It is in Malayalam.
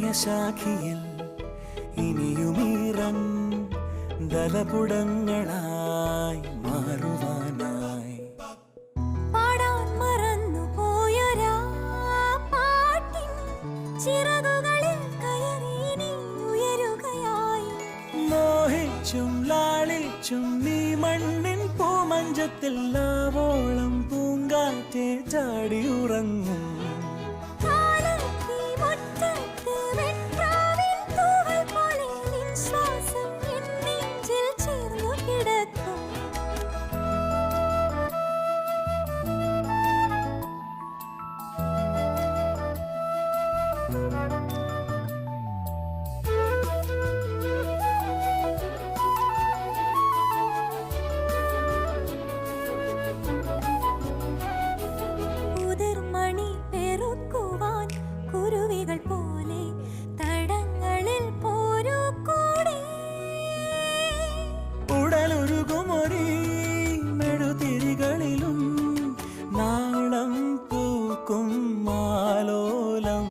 പ്രണയശാഖിയിൽ ഇനിയുമീറൻ ദലപുടങ്ങളായി മാറുവാനായി പാടാൻ മറന്നു പോയൊരാ പാട്ടിൻ ചിറകുകളിൽ കയറി നീ ഉയരുകയായി. മോഹിച്ചും ലാളിച്ചും നീ മണ്ണിൻ പൂമഞ്ചത്തിൽ ആവോളം പൂങ്കാറ്റെ ചാടിയുറങ്ങും. കുതിർമണി പെറുക്കുവാൻ കുരുവികൾ പോലെ